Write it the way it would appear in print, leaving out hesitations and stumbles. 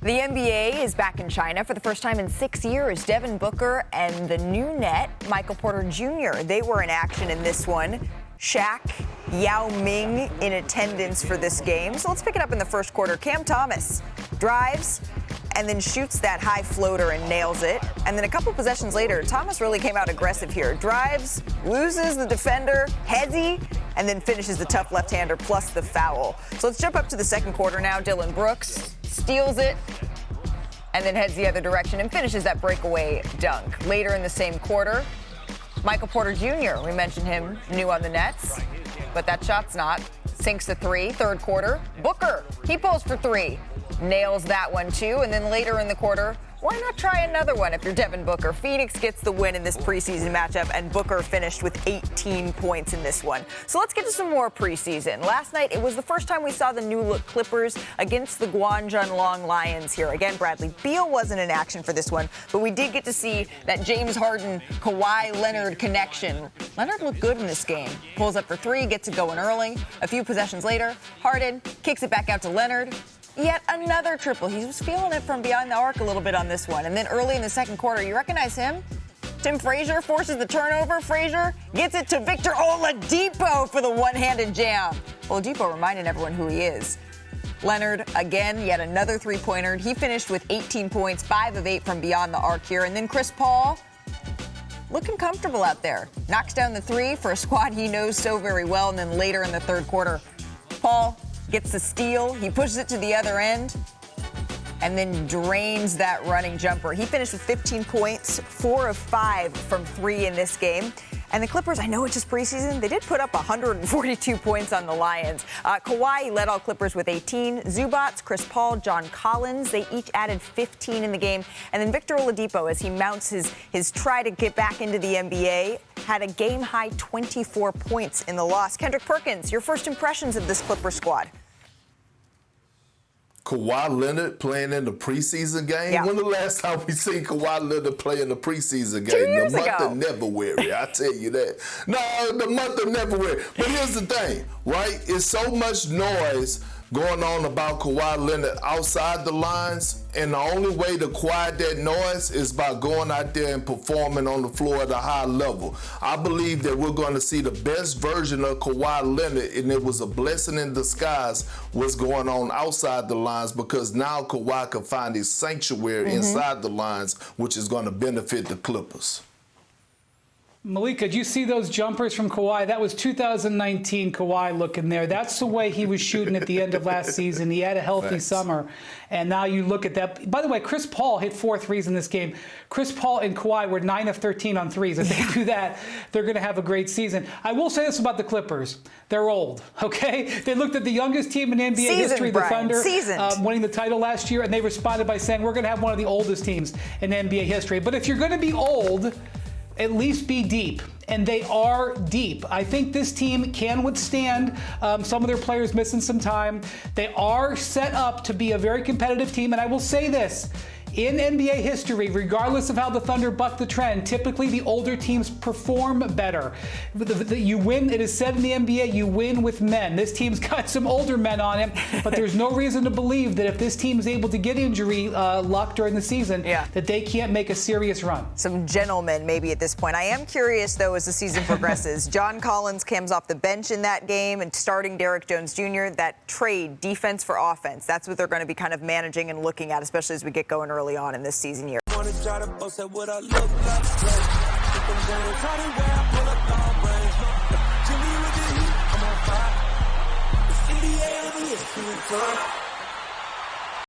The NBA is back in China for the first time in 6 years. Devin Booker and the new net, Michael Porter Jr., they were in action in this one. Shaq, Yao Ming in attendance for this game. So let's pick it up in the first quarter. Cam Thomas drives and then shoots that high floater and nails it. And then a couple possessions later, Thomas really came out aggressive here. Drives, loses the defender, headsy, and then finishes the tough left-hander plus the foul. So let's jump up to the second quarter now. Dylan Brooks steals it and then heads the other direction and finishes that breakaway dunk. Later in the same quarter, Michael Porter Jr., we mentioned him, new on the Nets, but that shot's not. Sinks the three, third quarter. Booker, he pulls for three, nails that one too, and then later in the quarter, why not try another one if you're Devin Booker? Phoenix gets the win in this preseason matchup, and Booker finished with 18 points in this one. So let's get to some more preseason. Last night, it was the first time we saw the new-look Clippers against the Guangzhou Loong-Lions here. Again, Bradley Beal wasn't in action for this one, but we did get to see that James Harden-Kawhi Leonard connection. Leonard looked good in this game. Pulls up for three, gets it going early. A few possessions later, Harden kicks it back out to Leonard. Yet another triple. He was feeling it from behind the arc a little bit on this one. And then early in the second quarter, you recognize him? Tim Frazier forces the turnover. Frazier gets it to Victor Oladipo for the one-handed jam. Oladipo reminding everyone who he is. Leonard, again, yet another three-pointer. He finished with 18 points, 5 of 8 from beyond the arc here. And then Chris Paul, looking comfortable out there. Knocks down the three for a squad he knows so very well. And then later in the third quarter, Paul gets the steal, he pushes it to the other end, and then drains that running jumper. He finished with 15 points, 4 of 5 from 3 in this game. And the Clippers, I know it's just preseason, they did put up 142 points on the Lions. Kawhi led all Clippers with 18. Zubats, Chris Paul, John Collins, they each added 15 in the game. And then Victor Oladipo, as he mounts his try to get back into the NBA, had a game-high 24 points in the loss. Kendrick Perkins, your first impressions of this Clipper squad? Kawhi Leonard playing in the preseason game? Yeah. When the last time we seen Kawhi Leonard play in the preseason game? 2 years the month ago. of February, I tell you that. No, the month of February. But here's the thing, right? It's so much noise going on about Kawhi Leonard outside the lines, and the only way to quiet that noise is by going out there and performing on the floor at a high level. I believe that we're going to see the best version of Kawhi Leonard, and it was a blessing in disguise what's going on outside the lines, because now Kawhi can find his sanctuary inside the lines, which is going to benefit the Clippers. Malika, did you see those jumpers from Kawhi? That was 2019 Kawhi looking there. That's the way he was shooting at the end of last season. He had a healthy summer. And now you look at that. By the way, Chris Paul hit 4 threes in this game. Chris Paul and Kawhi were 9 of 13 on threes. If they do that, they're going to have a great season. I will say this about the Clippers. They're old, okay? They looked at the youngest team in NBA history, the Thunder, winning the title last year, and they responded by saying, we're going to have one of the oldest teams in NBA history. But if you're going to be old, at least be deep, and they are deep. I think this team can withstand some of their players missing some time. They are set up to be a very competitive team, and I will say this. In NBA history, regardless of how the Thunder buck the trend, typically the older teams perform better. You win, it is said in the NBA, you win with men. This team's got some older men on it, but there's no reason to believe that if this team is able to get injury luck during the season, that they can't make a serious run. Some gentlemen maybe at this point. I am curious, though, as the season progresses. John Collins comes off the bench in that game, and starting Derrick Jones Jr., that trade, defense for offense, that's what they're going to be kind of managing and looking at, especially as we get going early on in this season year. I'm on fire. It's NBA,